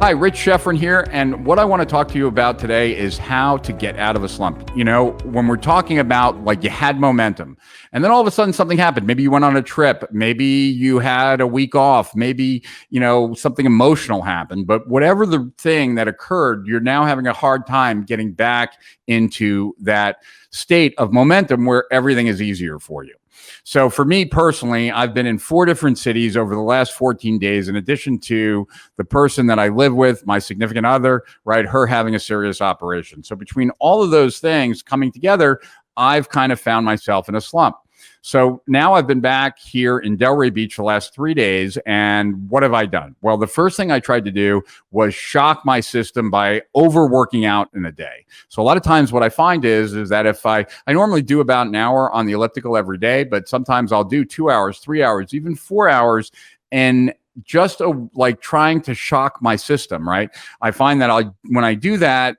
Hi, Rich Sheffrin here, and what I want to talk to you about today is how to get out of a slump. You know, when we're talking about like you had momentum, and then all of a sudden something happened. Maybe you went on a trip, maybe you had a week off, maybe, something emotional happened, but whatever the thing that occurred, you're now having a hard time getting back into that state of momentum where everything is easier for you. So for me personally, I've been in 4 different cities over the last 14 days, in addition to the person that I live with, my significant other, right, her having a serious operation. So between all of those things coming together, I've kind of found myself in a slump. So now I've been back here in Delray Beach the last 3 days. And what have I done? Well, the first thing I tried to do was shock my system by overworking out in a day. So a lot of times what I find is that if I normally do about an hour on the elliptical every day, but sometimes I'll do 2 hours, 3 hours, even 4 hours, and just like trying to shock my system, right? I find that when I do that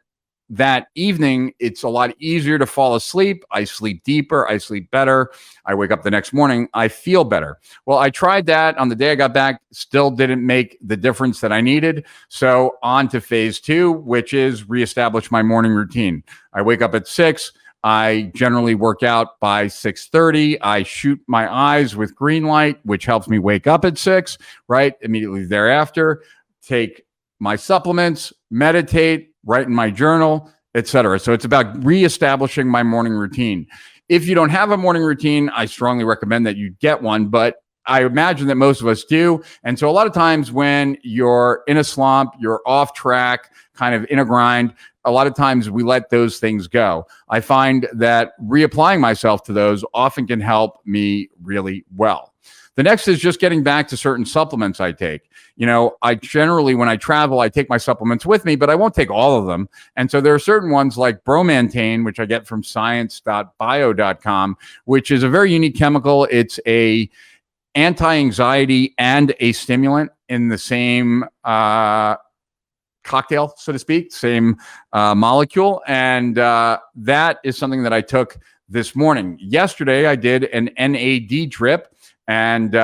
evening, it's a lot easier to fall asleep. I sleep deeper. I sleep better. I wake up the next morning. I feel better. Well, I tried that on the day I got back, still didn't make the difference that I needed. So on to phase 2, which is reestablish my morning routine. I wake up at 6. I generally work out by 6:30. I shoot my eyes with green light, which helps me wake up at 6, right? Immediately thereafter, take my supplements, meditate, write in my journal, etc. So it's about reestablishing my morning routine. If you don't have a morning routine, I strongly recommend that you get one, but I imagine that most of us do. And so a lot of times when you're in a slump, you're off track, kind of in a grind, a lot of times we let those things go. I find that reapplying myself to those often can help me really well. The next is just getting back to certain supplements I take. I generally, when I travel, I take my supplements with me, but I won't take all of them. And so there are certain ones like bromantane, which I get from science.bio.com, which is a very unique chemical. It's a anti-anxiety and a stimulant in the same cocktail, so to speak, same molecule. And that is something that I took this morning. Yesterday, I did an NAD drip. And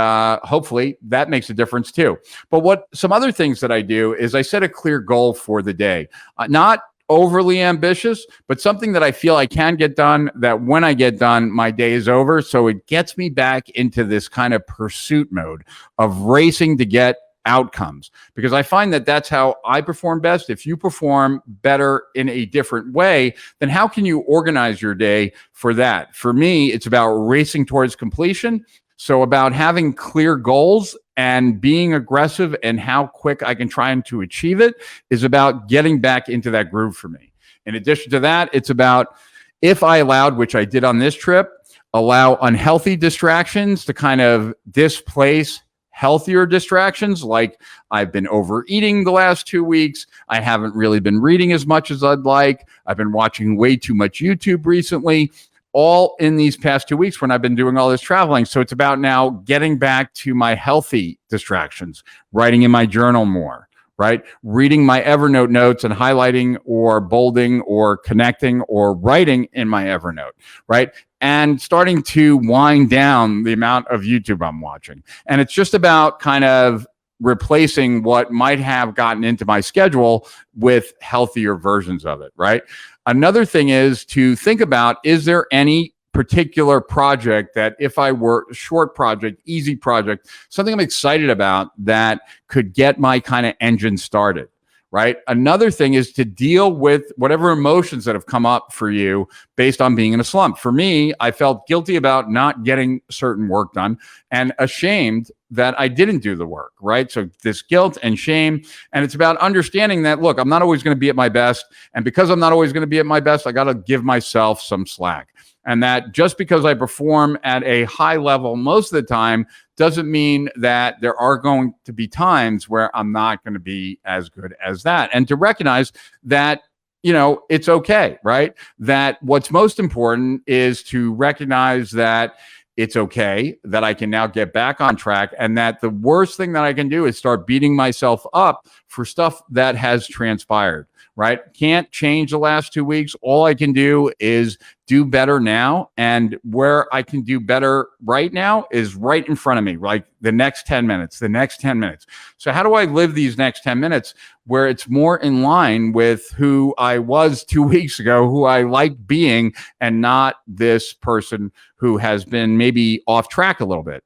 hopefully that makes a difference too. But some other things that I do is I set a clear goal for the day. Not overly ambitious, but something that I feel I can get done, that when I get done, my day is over. So it gets me back into this kind of pursuit mode of racing to get outcomes, because I find that that's how I perform best. If you perform better in a different way, then how can you organize your day for that? For me, it's about racing towards completion. So about having clear goals and being aggressive and how quick I can try to achieve it is about getting back into that groove for me. In addition to that, it's about, if I allowed, which I did on this trip, allow unhealthy distractions to kind of displace healthier distractions. Like I've been overeating the last 2 weeks. I haven't really been reading as much as I'd like. I've been watching way too much YouTube recently, all in these past 2 weeks when I've been doing all this traveling. So it's about now getting back to my healthy distractions, writing in my journal more, right? Reading my Evernote notes and highlighting or bolding or connecting or writing in my Evernote, right? And starting to wind down the amount of YouTube I'm watching. And it's just about kind of replacing what might have gotten into my schedule with healthier versions of it, right? Another thing is to think about, is there any particular project that, if I were a short project, easy project, something I'm excited about that could get my kind of engine started, right? Another thing is to deal with whatever emotions that have come up for you based on being in a slump. For me, I felt guilty about not getting certain work done and ashamed that I didn't do the work, right? So this guilt and shame, and it's about understanding that, look, I'm not always going to be at my best. And because I'm not always going to be at my best, I got to give myself some slack. And that just because I perform at a high level most of the time doesn't mean that there are going to be times where I'm not going to be as good as that. And to recognize that, it's okay, right? That what's most important is to recognize that it's okay, that I can now get back on track, and that the worst thing that I can do is start beating myself up for stuff that has transpired, right? Can't change the last 2 weeks. All I can do is do better now. And where I can do better right now is right in front of me, like the next 10 minutes, the next 10 minutes. So how do I live these next 10 minutes where it's more in line with who I was 2 weeks ago, who I like being, and not this person who has been maybe off track a little bit?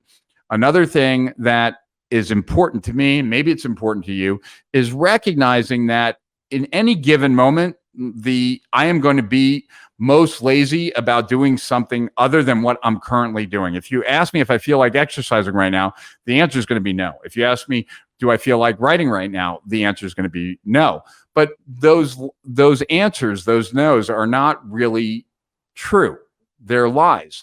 Another thing that is important to me, maybe it's important to you, is recognizing that in any given moment, I am going to be most lazy about doing something other than what I'm currently doing. If you ask me if I feel like exercising right now, the answer is going to be no. If you ask me, do I feel like writing right now? The answer is going to be no. But those answers, those no's, are not really true. They're lies.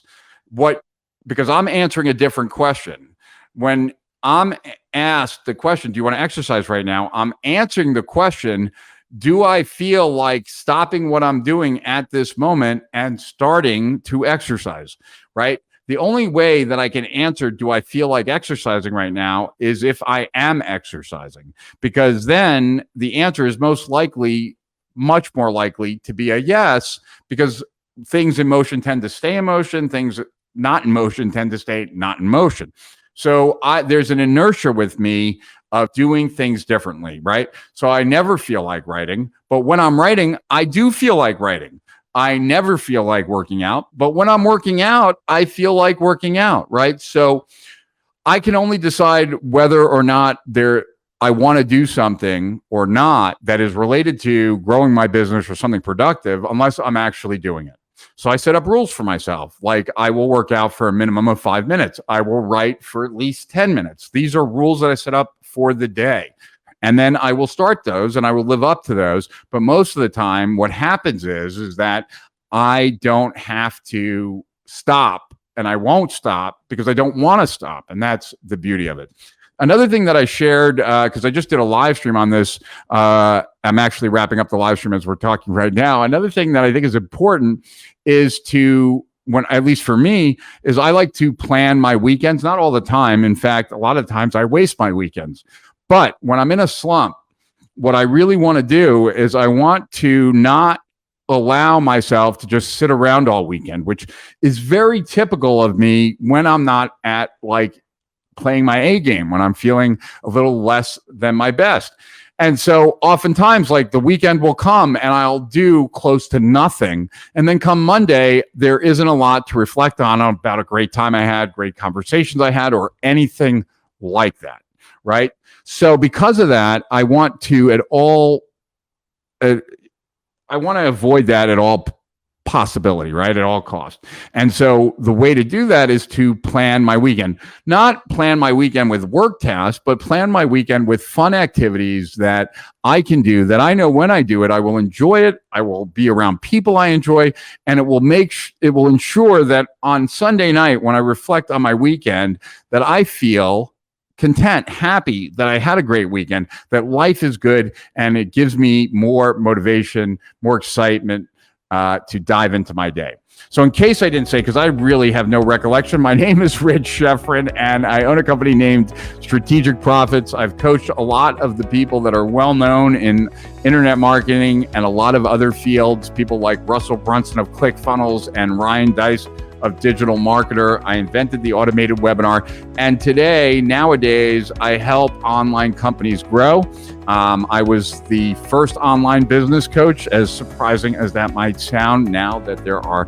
Because I'm answering a different question. When I'm asked the question, do you want to exercise right now? I'm answering the question, do I feel like stopping what I'm doing at this moment and starting to exercise, right? The only way that I can answer, do I feel like exercising right now, is if I am exercising, because then the answer is much more likely to be a yes, because things in motion tend to stay in motion. Things not in motion tend to stay not in motion. So there's an inertia with me of doing things differently, right? So I never feel like writing, but when I'm writing, I do feel like writing. I never feel like working out, but when I'm working out, I feel like working out, right? So I can only decide whether or not I want to do something or not that is related to growing my business or something productive, unless I'm actually doing it. So I set up rules for myself. Like, I will work out for a minimum of 5 minutes. I will write for at least 10 minutes. These are rules that I set up for the day. And then I will start those and I will live up to those. But most of the time, what happens is that I don't have to stop, and I won't stop because I don't want to stop. And that's the beauty of it. Another thing that I shared, because I just did a live stream on this, I'm actually wrapping up the live stream as we're talking right now. Another thing that I think is important is at least for me, is I like to plan my weekends, not all the time. In fact, a lot of times I waste my weekends. But when I'm in a slump, what I really want to do is I want to not allow myself to just sit around all weekend, which is very typical of me when I'm not at playing my A game, when I'm feeling a little less than my best. And so oftentimes, the weekend will come and I'll do close to nothing. And then come Monday, there isn't a lot to reflect on about a great time I had, great conversations I had, or anything like that, right? So because of that, I want to avoid that at all possibility, right? At all costs. And so the way to do that is to plan my weekend. Not plan my weekend with work tasks, but plan my weekend with fun activities that I can do, that I know when I do it, I will enjoy it. I will be around people I enjoy, and it will ensure that on Sunday night, when I reflect on my weekend, that I feel content, happy, that I had a great weekend, that life is good, and it gives me more motivation, more excitement to dive into my day. So in case I didn't say, because I really have no recollection, my name is Rich Sheffrin, and I own a company named Strategic Profits. I've coached a lot of the people that are well known in internet marketing and a lot of other fields, people like Russell Brunson of ClickFunnels and Ryan Dice of Digital Marketer. I invented the automated webinar. And nowadays, I help online companies grow. I was the first online business coach, as surprising as that might sound, now that there are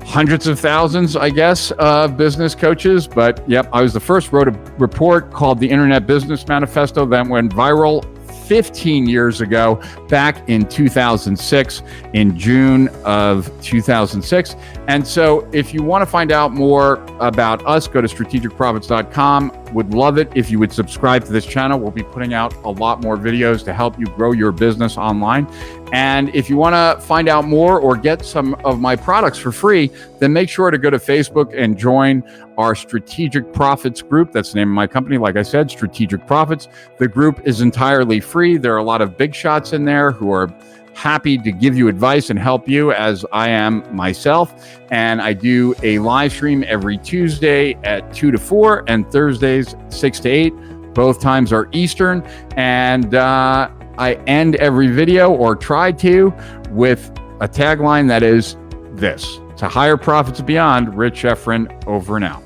hundreds of thousands, I guess, of business coaches. But yep, I was the first, wrote a report called the Internet Business Manifesto that went viral 15 years ago, back in 2006, in June of 2006. And so if you want to find out more about us, go to strategicprofits.com. Would love it if you would subscribe to this channel. We'll be putting out a lot more videos to help you grow your business online. And if you want to find out more or get some of my products for free, then make sure to go to Facebook and join our Strategic Profits group. That's the name of my company. Like I said, Strategic Profits. The group is entirely free. There are a lot of big shots in there who are happy to give you advice and help you, as I am myself. And I do a live stream every Tuesday at 2 to 4 and Thursdays 6 to 8. Both times are Eastern. And I end every video, or try to, with a tagline that is this: to higher profits beyond. Rich Efren, over and out.